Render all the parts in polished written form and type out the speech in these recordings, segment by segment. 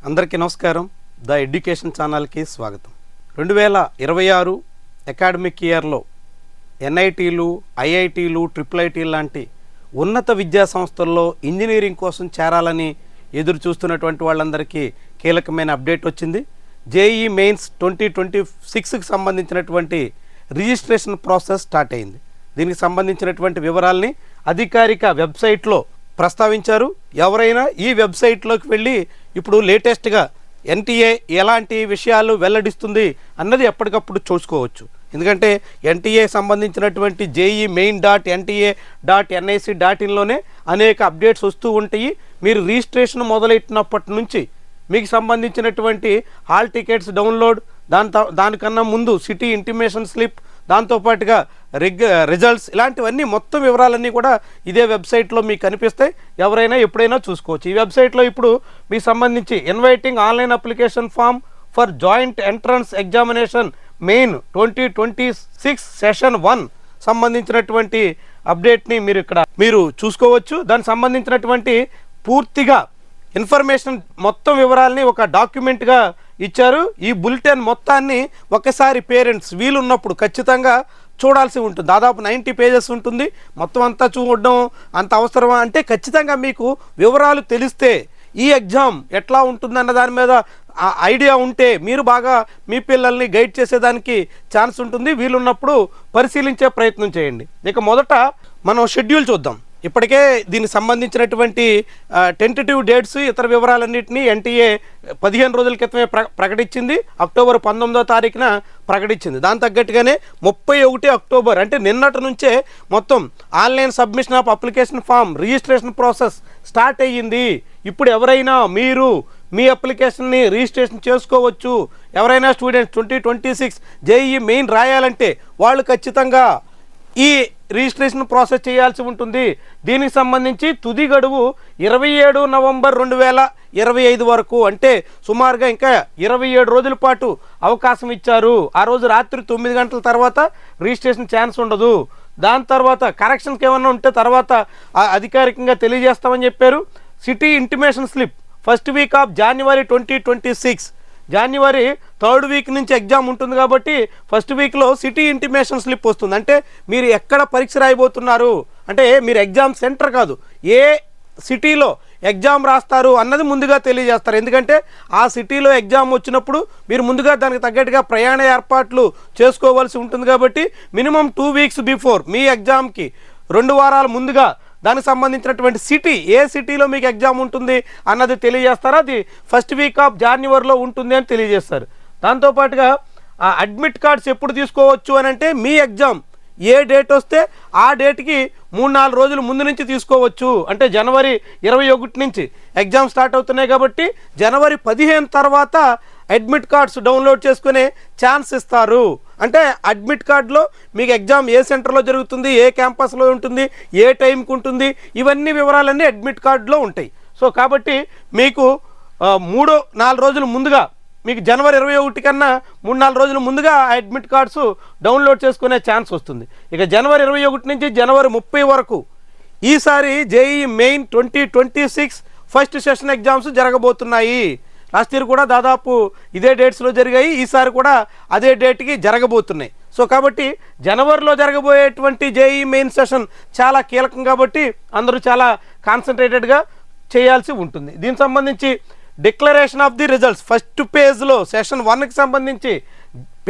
అందరికీ నమస్కారం. The education ఛానల్కి స్వాగతం. 2026 అకాడమిక్ ఇయర్లో ఎన్ఐటీలు, ఐఐటీలు, IIIT లాంటి ఉన్నత విద్యా సంస్థల్లో ఇంజనీరింగ్ కోసం చేరాలని ఎదురు చూస్తున్నటువంటి వాళ్ళందరికీ కీలకమైన అప్డేట్ వచ్చింది. జేఈఈ మెయిన్స్ 2026కి సంబంధించినటువంటి రిజిస్ట్రేషన్ ప్రాసెస్ స్టార్ట్ అయింది. దీనికి సంబంధించినటువంటి వివరాల్ని అధికారిక వెబ్సైట్లో ప్రస్తావించారు. ఎవరైనా ఈ వెబ్సైట్లోకి వెళ్ళి ఇప్పుడు లేటెస్ట్గా ఎన్టీఏ ఎలాంటి విషయాలు వెల్లడిస్తుంది అన్నది ఎప్పటికప్పుడు చూసుకోవచ్చు. ఎందుకంటే ఎన్టీఏ సంబంధించినటువంటి JEE.main.nta.nic.inలోనే అనేక అప్డేట్స్ వస్తూ ఉంటాయి. మీరు రిజిస్ట్రేషన్ మొదలెట్టినప్పటి నుంచి మీకు సంబంధించినటువంటి హాల్ టికెట్స్ డౌన్లోడ్, దానికన్నా ముందు సిటీ ఇంటిమేషన్ స్లిప్, దాంతోపాటుగా రిజల్ట్స్, ఇలాంటివన్నీ మొత్తం వివరాలన్నీ కూడా ఇదే వెబ్సైట్లో మీకు కనిపిస్తాయి. ఎవరైనా ఎప్పుడైనా చూసుకోవచ్చు. ఈ వెబ్సైట్లో ఇప్పుడు మీకు సంబంధించి inviting online application form for joint entrance examination main 2026 session 1 సంబంధించినటువంటి అప్డేట్ని మీరు చూసుకోవచ్చు. దానికి సంబంధించినటువంటి పూర్తిగా ఇన్ఫర్మేషన్ మొత్తం వివరాలని ఒక డాక్యుమెంట్గా ఇచ్చారు. ఈ బులెటిన్ మొత్తాన్ని ఒకసారి పేరెంట్స్ వీలున్నప్పుడు ఖచ్చితంగా చూడాల్సి ఉంటుంది. దాదాపు 90 పేజెస్ ఉంటుంది. మొత్తం అంతా చూడడం అంత అవసరమా అంటే ఖచ్చితంగా మీకు వివరాలు తెలిస్తే ఈ ఎగ్జామ్ ఎట్లా ఉంటుందన్న దాని మీద ఐడియా ఉంటే మీరు బాగా మీ పిల్లల్ని గైడ్ చేసేదానికి ఛాన్స్ ఉంటుంది. వీలున్నప్పుడు పరిశీలించే ప్రయత్నం చేయండి. ఇక మొదట మనం షెడ్యూల్ చూద్దాం. ఇప్పటికే దీనికి సంబంధించినటువంటి టెంటేటివ్ డేట్స్, ఇతర వివరాలన్నింటినీ ఎన్టీఏ 15 రోజుల క్రితమే ప్రకటించింది. అక్టోబర్ 19వ తారీఖున ప్రకటించింది. దాని తగ్గట్టుగానే 31 అక్టోబర్ అంటే నిన్నటి నుంచే మొత్తం online submission of application form registration process start అయ్యింది. ఇప్పుడు ఎవరైనా మీరు మీ అప్లికేషన్ని రిజిస్ట్రేషన్ చేసుకోవచ్చు. ఎవరైనా స్టూడెంట్స్ 2026 జేఈఈ మెయిన్ రాయాలంటే వాళ్ళు ఖచ్చితంగా ఈ రిజిస్ట్రేషన్ ప్రాసెస్ చేయాల్సి ఉంటుంది. దీనికి సంబంధించి తుది గడువు 27 నవంబర్ 2025 వరకు, అంటే సుమారుగా ఇంకా 27 రోజుల పాటు అవకాశం ఇచ్చారు. ఆ రోజు రాత్రి 9 గంటల తర్వాత రిజిస్ట్రేషన్ ఛాన్స్ ఉండదు. దాని తర్వాత కరెక్షన్కి ఏమన్నా ఉంటే తర్వాత అధికారికంగా తెలియజేస్తామని చెప్పారు. City intimation slip first week off January 2026, January 3rd week నుంచి ఎగ్జామ్ ఉంటుంది కాబట్టి ఫస్ట్ వీక్లో సిటీ ఇంటిమేషన్ స్లిప్ వస్తుంది. అంటే మీరు ఎక్కడ పరీక్ష రాయబోతున్నారు, అంటే మీరు ఎగ్జామ్ సెంటర్ కాదు, ఏ సిటీలో ఎగ్జామ్ రాస్తారు అన్నది ముందుగా తెలియజేస్తారు. ఎందుకంటే ఆ సిటీలో ఎగ్జామ్ వచ్చినప్పుడు మీరు ముందుగా దానికి తగ్గట్టుగా ప్రయాణ ఏర్పాట్లు చేసుకోవాల్సి ఉంటుంది. కాబట్టి మినిమం 2 వీక్స్ బిఫోర్ మీ ఎగ్జామ్కి 2 వారాల ముందుగా దానికి సంబంధించినటువంటి సిటీ, ఏ సిటీలో మీకు ఎగ్జామ్ ఉంటుంది అన్నది తెలియజేస్తారు. అది ఫస్ట్ వీక్ ఆఫ్ జాన్యువరిలో ఉంటుంది అని తెలియజేస్తారు. దాంతోపాటుగా అడ్మిట్ కార్డ్స్ ఎప్పుడు తీసుకోవచ్చు అని అంటే మీ ఎగ్జామ్ ఏ డేట్ వస్తే ఆ డేట్కి 3-4 రోజుల ముందు నుంచి తీసుకోవచ్చు. అంటే జనవరి 21 నుంచి ఎగ్జామ్ స్టార్ట్ అవుతున్నాయి కాబట్టి జనవరి 15 తర్వాత అడ్మిట్ కార్డ్స్ డౌన్లోడ్ చేసుకునే ఛాన్స్ ఇస్తారు. అంటే అడ్మిట్ కార్డులో మీకు ఎగ్జామ్ ఏ సెంటర్లో జరుగుతుంది, ఏ క్యాంపస్లో ఉంటుంది, ఏ టైంకి ఉంటుంది, ఇవన్నీ వివరాలన్నీ అడ్మిట్ కార్డులో ఉంటాయి. సో కాబట్టి మీకు 3-4 రోజుల ముందుగా, మీకు జనవరి 21 కన్నా 3-4 రోజుల ముందుగా అడ్మిట్ కార్డ్స్ డౌన్లోడ్ చేసుకునే ఛాన్స్ వస్తుంది. ఇక జనవరి 21 నుంచి జనవరి 30 వరకు ఈసారి JEE main 2026 first session exams జరగబోతున్నాయి. లాస్ట్ ఇయర్ కూడా దాదాపు ఇదే డేట్స్లో జరిగాయి. ఈసారి కూడా అదే డేట్కి జరగబోతున్నాయి. సో కాబట్టి జనవరిలో జరగబోయేటువంటి జేఈఈ మెయిన్ సెషన్ చాలా కీలకం కాబట్టి అందరూ చాలా కాన్సన్ట్రేటెడ్గా చేయాల్సి ఉంటుంది. దీనికి సంబంధించి declaration of the results first పేజ్లో సెషన్ 1కి సంబంధించి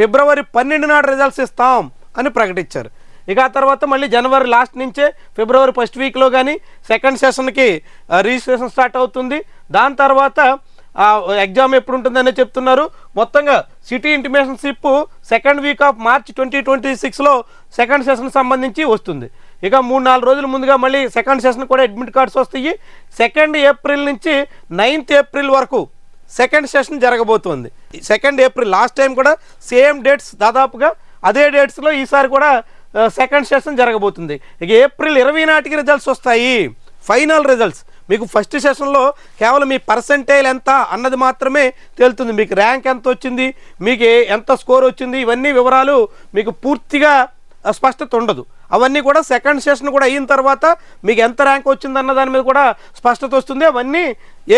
ఫిబ్రవరి 12 నాడు రిజల్ట్స్ ఇస్తాం అని ప్రకటించారు. ఇక ఆ తర్వాత మళ్ళీ జనవరి లాస్ట్ నుంచే ఫిబ్రవరి ఫస్ట్ వీక్లో కానీ సెకండ్ సెషన్కి రిజిస్ట్రేషన్ స్టార్ట్ అవుతుంది. దాని తర్వాత ఎగ్జామ్ ఎప్పుడు ఉంటుందనే చెప్తున్నారు. మొత్తంగా city intimation slip second week of March 2026లో సెకండ్ సెషన్ సంబంధించి వస్తుంది. ఇక 3-4 రోజుల ముందుగా మళ్ళీ సెకండ్ సెషన్ కూడా అడ్మిట్ కార్డ్స్ వస్తాయి. 2 ఏప్రిల్ నుంచి 9th ఏప్రిల్ వరకు సెకండ్ సెషన్ జరగబోతుంది. 2 ఏప్రిల్ లాస్ట్ టైం కూడా సేమ్ డేట్స్, దాదాపుగా అదే డేట్స్లో ఈసారి కూడా సెకండ్ సెషన్ జరగబోతుంది. ఇక ఏప్రిల్ 20 నాటికి రిజల్ట్స్ వస్తాయి, ఫైనల్ రిజల్ట్స్. మీకు ఫస్ట్ సెషన్లో కేవలం మీ పర్సెంటేజ్ ఎంత అన్నది మాత్రమే తేలుతుంది. మీకు ర్యాంక్ ఎంత వచ్చింది, మీకు ఎంత స్కోర్ వచ్చింది, ఇవన్నీ వివరాలు మీకు పూర్తిగా స్పష్టత ఉండదు. అవన్నీ కూడా సెకండ్ సెషన్ కూడా అయిన తర్వాత మీకు ఎంత ర్యాంక్ వచ్చిందన్న దాని మీద కూడా స్పష్టత వస్తుంది. అవన్నీ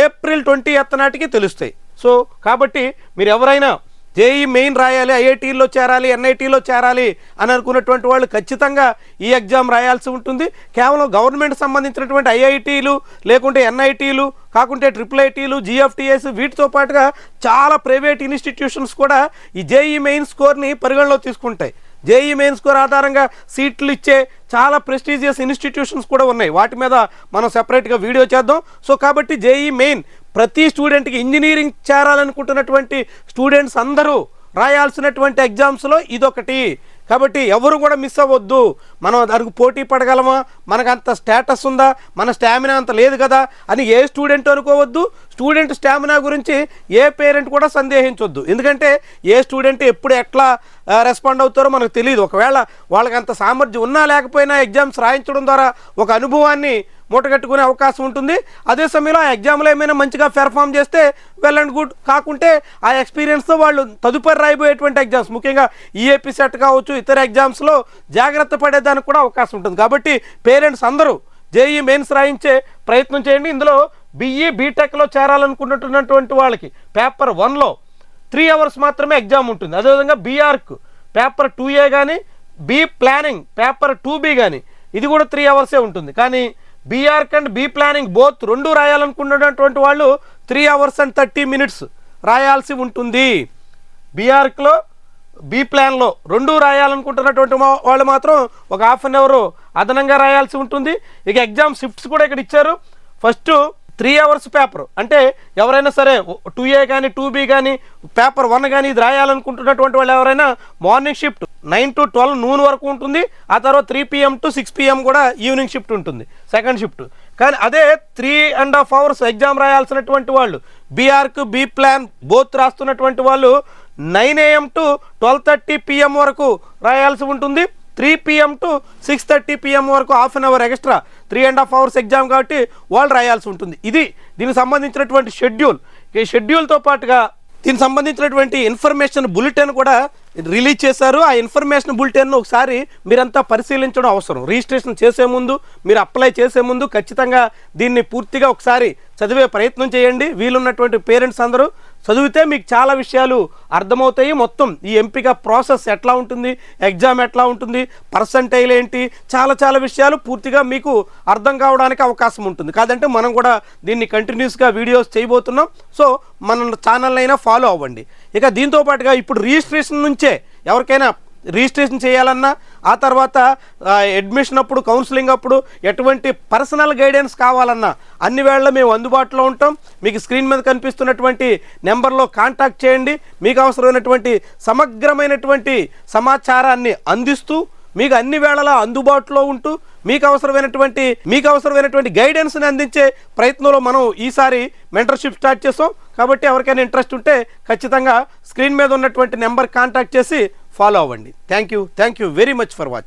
ఏప్రిల్ 20th నాటికి తెలుస్తాయి. సో కాబట్టి మీరు ఎవరైనా జేఈ మెయిన్ రాయాలి, ఐఐటీలో చేరాలి, ఎన్ఐటీలో చేరాలి అని అనుకున్నటువంటి వాళ్ళు ఖచ్చితంగా ఈ ఎగ్జామ్ రాయాల్సి ఉంటుంది. కేవలం గవర్నమెంట్ సంబంధించినటువంటి ఐఐటీలు లేకుంటే ఎన్ఐటీలు కాకుంటే ట్రిపుల్ ఐటీలు, జిఎఫ్టిఎస్ వీటితో పాటుగా చాలా ప్రైవేట్ ఇన్స్టిట్యూషన్స్ కూడా ఈ జేఈ మెయిన్ స్కోర్ని పరిగణలో తీసుకుంటాయి. జేఈ మెయిన్ స్కోర్ ఆధారంగా సీట్లు ఇచ్చే చాలా ప్రెస్టీజియస్ ఇన్స్టిట్యూషన్స్ కూడా ఉన్నాయి. వాటి మీద మనం సెపరేట్గా వీడియో చేద్దాం. సో కాబట్టి జేఈ మెయిన్ ప్రతి స్టూడెంట్కి, ఇంజనీరింగ్ చేరాలనుకుంటున్నటువంటి స్టూడెంట్స్ అందరూ రాయాల్సినటువంటి ఎగ్జామ్స్లో ఇదొకటి. కాబట్టి ఎవరు కూడా మిస్ అవ్వద్దు. మనం దానికి పోటీ పడగలమా, మనకు అంత స్టేటస్ ఉందా, మన స్టామినా అంత లేదు కదా అని ఏ స్టూడెంట్ అనుకోవద్దు. స్టూడెంట్ స్టామినా గురించి ఏ పేరెంట్ కూడా సందేహించొద్దు. ఎందుకంటే ఏ స్టూడెంట్ ఎప్పుడు ఎట్లా రెస్పాండ్ అవుతారో మనకు తెలియదు. ఒకవేళ వాళ్ళకి అంత సామర్థ్యం ఉన్నా లేకపోయినా ఎగ్జామ్స్ రాయించడం ద్వారా ఒక అనుభవాన్ని మూటగట్టుకునే అవకాశం ఉంటుంది. అదే సమయంలో ఆ ఎగ్జామ్లో ఏమైనా మంచిగా పెర్ఫామ్ చేస్తే వెల్ అండ్ గుడ్, కాకుంటే ఆ ఎక్స్పీరియన్స్తో వాళ్ళు తదుపరి రాయిపోయేటువంటి ఎగ్జామ్స్, ముఖ్యంగా ఈఏపీ సెట్ కావచ్చు, ఇతర ఎగ్జామ్స్లో జాగ్రత్త పడేదానికి కూడా అవకాశం ఉంటుంది. కాబట్టి పేరెంట్స్ అందరూ జేఈ మెయిన్స్ రాయించే ప్రయత్నం చేయండి. ఇందులో బీఈ బీటెక్లో చేరాలనుకుంటున్నటువంటి వాళ్ళకి పేపర్ 1లో 3 hours మాత్రమే ఎగ్జామ్ ఉంటుంది. అదేవిధంగా బీఆర్కు పేపర్ 2A కానీ, బీ ప్లానింగ్ పేపర్ 2B కానీ ఇది కూడా 3 hours ఉంటుంది. కానీ B Arch and B planning both రెండు రాయాలనుకున్నటువంటి వాళ్ళు 3 hours and 30 minutes రాయాల్సి ఉంటుంది. బీఆర్క్లో బీ ప్లాన్లో రెండు రాయాలనుకుంటున్నటువంటి వాళ్ళు మాత్రం ఒక 1/2 hour అదనంగా రాయాల్సి ఉంటుంది. ఇక ఎగ్జామ్ షిఫ్ట్స్ కూడా ఇక్కడ ఇచ్చారు. ఫస్ట్ 3 hours పేపర్ అంటే ఎవరైనా సరే 2A కానీ 2B కానీ పేపర్ 1 కానీ ఇది రాయాలనుకుంటున్నటువంటి వాళ్ళు ఎవరైనా మార్నింగ్ షిఫ్ట్ 9 to 12 noon వరకు ఉంటుంది. ఆ తర్వాత 3 PM to 6 PM కూడా ఈవినింగ్ షిఫ్ట్ ఉంటుంది, సెకండ్ షిఫ్ట్. కానీ అదే 3.5 hours ఎగ్జామ్ రాయాల్సినటువంటి వాళ్ళు బీఆర్క్ బీ ప్లాన్ బోత్ రాస్తున్నటువంటి వాళ్ళు 9 AM to 12:30 PM వరకు రాయాల్సి ఉంటుంది. 3 PM to 6:30 PM వరకు 1/2 hour ఎక్స్ట్రా 3.5 hours ఎగ్జామ్ కాబట్టి వాళ్ళు రాయాల్సి ఉంటుంది. ఇది దీనికి సంబంధించినటువంటి షెడ్యూల్. ఈ షెడ్యూల్తో పాటుగా దీనికి సంబంధించినటువంటి ఇన్ఫర్మేషన్ బులెటిన్ కూడా రిలీజ్ చేశారు. ఆ ఇన్ఫర్మేషన్ బులెటిన్ను ఒకసారి మీరంతా పరిశీలించడం అవసరం. రిజిస్ట్రేషన్ చేసే ముందు, మీరు అప్లై చేసే ముందు ఖచ్చితంగా దీన్ని పూర్తిగా ఒకసారి చదివే ప్రయత్నం చేయండి. వీలున్నటువంటి పేరెంట్స్ అందరూ చదివితే మీకు చాలా విషయాలు అర్థమవుతాయి. మొత్తం ఈ ఎంపిక ప్రాసెస్ ఎట్లా ఉంటుంది, ఎగ్జామ్ ఎట్లా ఉంటుంది, పర్సంటైల్ ఏంటి, చాలా విషయాలు పూర్తిగా మీకు అర్థం కావడానికి అవకాశం ఉంటుంది. కాదంటే మనం కూడా దీన్ని కంటిన్యూస్గా వీడియోస్ చేయబోతున్నాం. సో మన ఛానల్ అయినా ఫాలో అవ్వండి. ఇక దీంతో పాటుగా ఇప్పుడు రిజిస్ట్రేషన్ నుంచే ఎవరికైనా రిజిస్ట్రేషన్ చేయాలన్నా, ఆ తర్వాత అడ్మిషన్ అప్పుడు, కౌన్సిలింగ్ అప్పుడు ఎటువంటి పర్సనల్ గైడెన్స్ కావాలన్నా అన్ని వేళ మేము అందుబాటులో ఉంటాం. మీకు స్క్రీన్ మీద కనిపిస్తున్నటువంటి నెంబర్లో కాంటాక్ట్ చేయండి. మీకు అవసరమైనటువంటి సమగ్రమైనటువంటి సమాచారాన్ని అందిస్తూ మీకు అన్ని వేళలా అందుబాటులో ఉంటూ మీకు అవసరమైనటువంటి గైడెన్స్ని అందించే ప్రయత్నంలో మనం ఈసారి మెంటర్షిప్ స్టార్ట్ చేసాం. కాబట్టి ఎవరికైనా ఇంట్రెస్ట్ ఉంటే ఖచ్చితంగా స్క్రీన్ మీద ఉన్నటువంటి నెంబర్ కాంటాక్ట్ చేసి ఫాలో అవ్వండి. Thank you very much for watching.